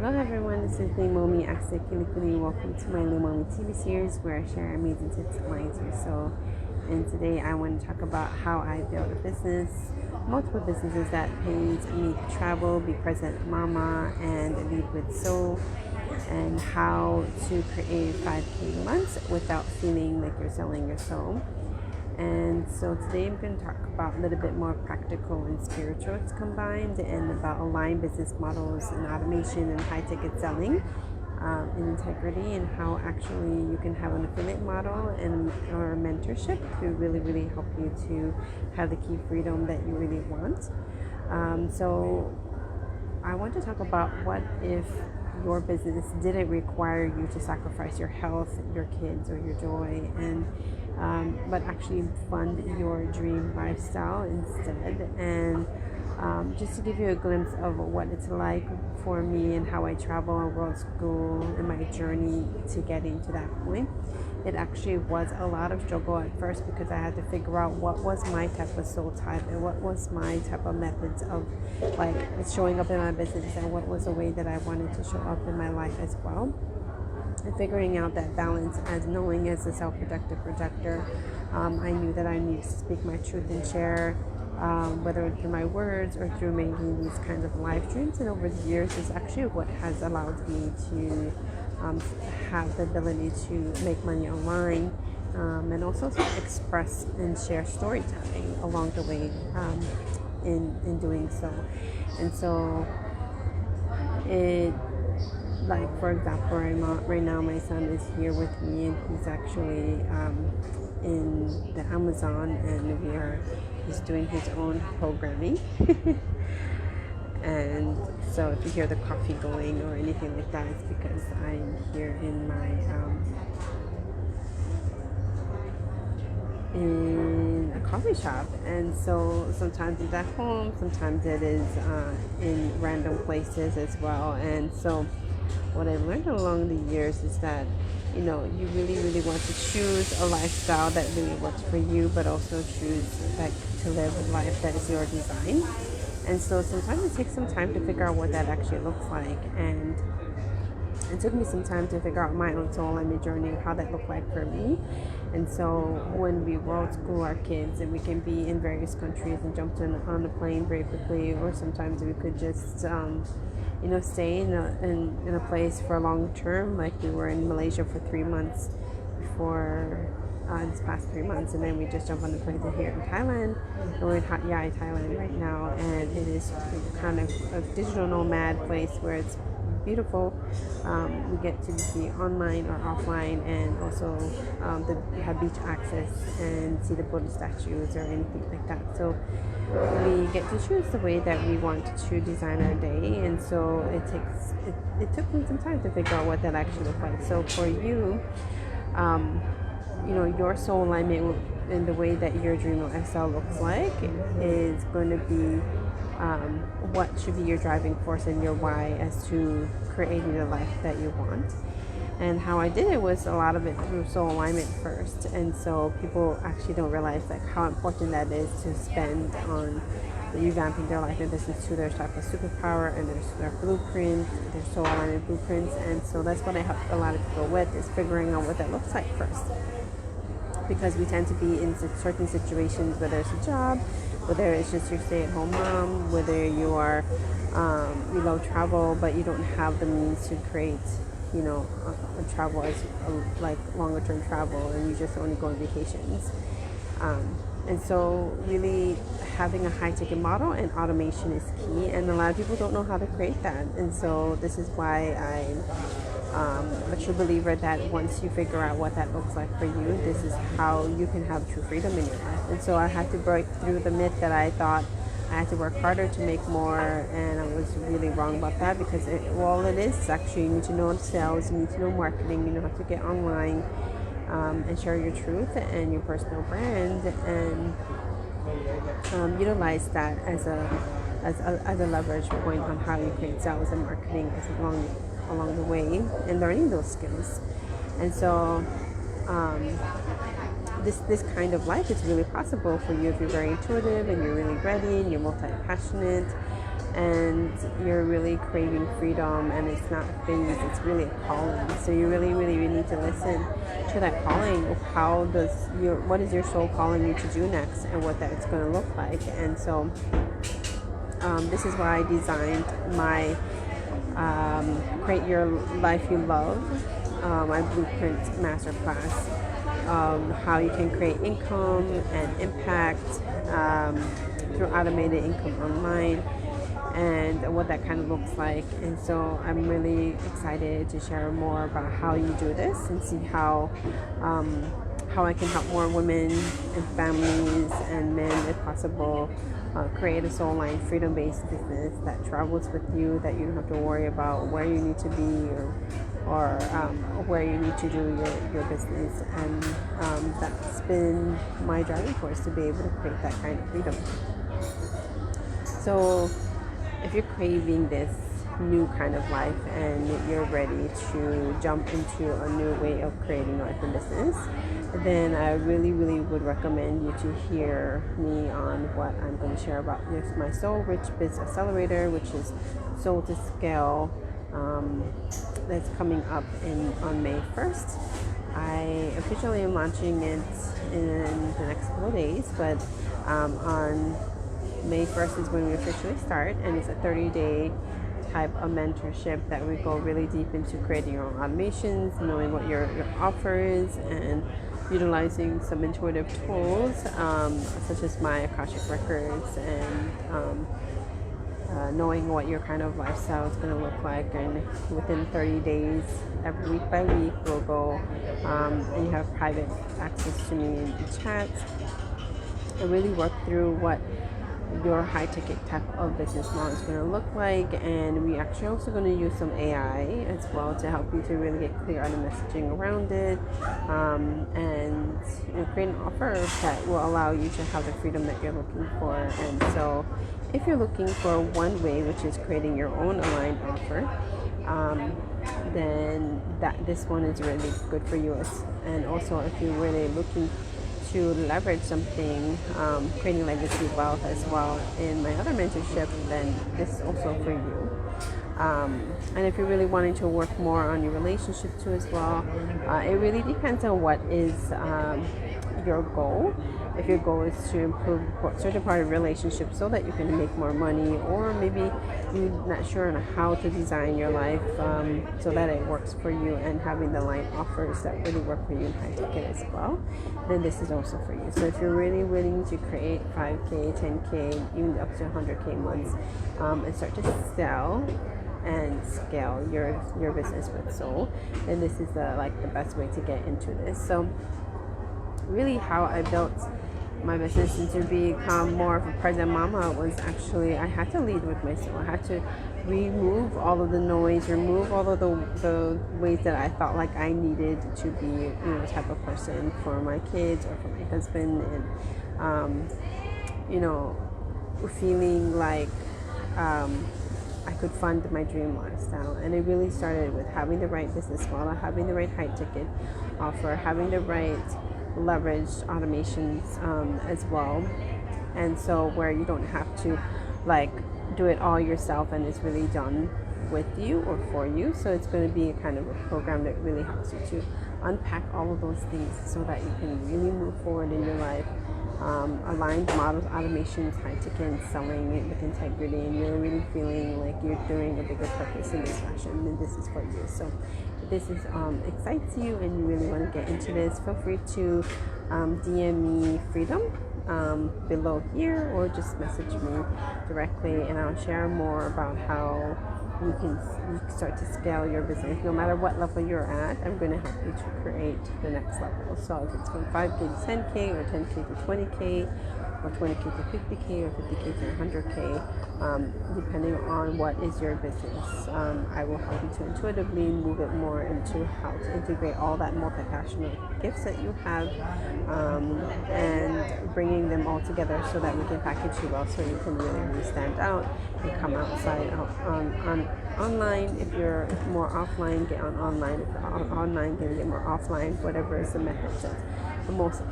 Hello everyone, this is Leimomitv. Welcome to my Leimomitv series where I share amazing tips aligned to your soul. And today I want to talk about how I built a business, multiple businesses that pays me to travel, be present mama, and lead with soul, and how to create 5K months without feeling like you're selling your soul. And so today I'm going to talk about a little bit more practical and spiritual combined, and about aligned business models and automation and high ticket selling, in integrity, and how actually you can have an affiliate model and or mentorship to really help you to have the key freedom that you really want. So I want to talk about what if your business didn't require you to sacrifice your health, your kids, or your joy, and but actually fund your dream lifestyle instead. And just to give you a glimpse of what it's like for me and how I travel on world school and my journey to getting to that point. It actually was a lot of struggle at first because I had to figure out what was my type of soul type and what was my type of methods of like showing up in my business, and what was the way that I wanted to show up in my life as well. And figuring out that balance, as knowing as a self-productive projector, I knew that I needed to speak my truth and share, whether through my words or through making these kinds of live streams. And over the years is actually what has allowed me to have the ability to make money online, and also to express and share storytelling along the way, in doing so. And so it, like for example, right now my son is here with me, and he's actually in the Amazon, and he's doing his own programming. And so if you hear the coffee going or anything like that, it's because I'm here in my in a coffee shop. And so sometimes it's at home, sometimes it is in random places as well. And so what I've learned along the years is that, you really want to choose a lifestyle that really works for you, but also choose like to live a life that is your design. And so sometimes it takes some time to figure out what that actually looks like. And it took me some time to figure out my own soul and my journey, how that looked like for me. And so when we world school our kids, and we can be in various countries and jump on a plane very quickly, or sometimes we could just stay in a place for a long term, like we were in Malaysia for 3 months before this past 3 months, and then we just jump on the plane to here in Thailand. And we're in Hat Yai, Thailand right now, and it is kind of a digital nomad place where it's beautiful. We get to be online or offline, and also have beach access and see the Buddha statues or anything like that. So we get to choose the way that we want to design our day. And so it took me some time to figure out what that actually looked like. So for you, your soul alignment in the way that your dream lifestyle looks like is going to be what should be your driving force and your why as to creating the life that you want. And how I did it was a lot of it through soul alignment first. And so people actually don't realize like how important that is to spend on revamping their life and business to their type of superpower and their blueprint, their soul alignment blueprints. And so that's what I help a lot of people with, is figuring out what that looks like first. Because we tend to be in certain situations, whether it's a job, whether it's just your stay-at-home mom, whether you are you love travel but you don't have the means to create a travel as like longer term travel, and you just only go on vacations. And so really having a high ticket model and automation is key, and a lot of people don't know how to create that. And so this is why I'm a true believer that once you figure out what that looks like for you, this is how you can have true freedom in your life. And so I had to break through the myth that I thought I had to work harder to make more, and I was really wrong about that, because all it is actually, you need to know sales, you need to know marketing, you know how to get online, and share your truth and your personal brand, and utilize that as a leverage point on how you create sales and marketing along the way, and learning those skills. And so this kind of life is really possible for you if you're very intuitive and you're really ready and you're multi-passionate, and you're really craving freedom, and it's not a phase, it's really a calling. So you really need to listen to that calling. What is your soul calling you to do next, and what that's going to look like. And so this is why I designed my Create Your Life You Love, my Blueprint Masterclass, how you can create income and impact through automated income online, and what that kind of looks like. And so I'm really excited to share more about how you do this, and see how I can help more women and families and men, if possible, create a soul line freedom-based business that travels with you, that you don't have to worry about where you need to be or where you need to do your business. And that's been my driving force, to be able to create that kind of freedom. So if you're craving this new kind of life and you're ready to jump into a new way of creating life and business, then I really would recommend you to hear me on what I'm going to share about with my Soul Rich Biz Accelerator, which is Soul to Scale, that's coming up on May 1st. I officially am launching it in the next couple of days, but on May 1st is when we officially start, and it's a 30-day type of mentorship that we go really deep into creating your own automations, knowing what your offer is, and utilizing some intuitive tools such as my Akashic Records, and knowing what your kind of lifestyle is going to look like. And within 30 days, every week by week, we'll go and you have private access to me in chat and really work through what your high ticket type of business model is going to look like. And we actually also going to use some AI as well to help you to really get clear on the messaging around it, and create an offer that will allow you to have the freedom that you're looking for. And so if you're looking for one way, which is creating your own aligned offer, then this one is really good for you. And also, if you're really looking to leverage something, creating legacy wealth as well in my other mentorship, then this is also for you. And if you're really wanting to work more on your relationship too as well, it really depends on what is your goal. If your goal is to improve a certain part of your relationship so that you can make more money, or maybe you're not sure on how to design your life so that it works for you, and having the line offers that really work for you in high ticket as well, then this is also for you. So if you're really willing to create 5K, 10K, even up to 100K months, and start to sell and scale your business with Soul, then this is the best way to get into this. So really how I built my business and to become more of a present mama was actually, I had to lead with my soul. I had to remove all of the noise, remove all of the ways that I felt like I needed to be the type of person for my kids or for my husband, and feeling like I could fund my dream lifestyle. And it really started with having the right business model, having the right high ticket offer, having the right leveraged automations as well. And so where you don't have to do it all yourself, and it's really done with you or for you. So it's going to be a kind of a program that really helps you to unpack all of those things so that you can really move forward in your life. Aligned models, automations, high ticket, and selling it with integrity, and you're really feeling like you're doing a bigger purpose in this fashion, and this is for you. So if this is excites you and you really want to get into this, feel free to DM me freedom below here, or just message me directly, and I'll share more about how you can start to scale your business. No matter what level you're at, I'm going to help you to create the next level. So if it's from 5K to 10K, or 10K to 20K, or 20K to 50K, or 50K to 100K, depending on what is your business, I will help you to intuitively move it more into how to integrate all that multi-passionate gifts that you have, and bringing them all together so that we can package you well, so you can really stand out and come outside on online. If you're more offline, get on online. If you're online, get more offline. Whatever is the method that's the most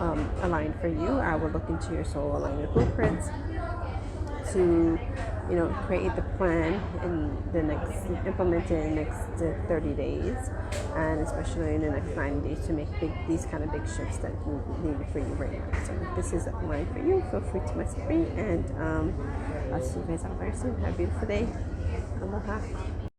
aligned for you, I will look into your soul alignment blueprints to create the plan and implement it in the next 30 days, and especially in the next 90 days to make these kind of big shifts that need for you right now. So if this is aligned for you, feel free to message me, and I'll see you guys out very soon. Have a beautiful day. Aloha.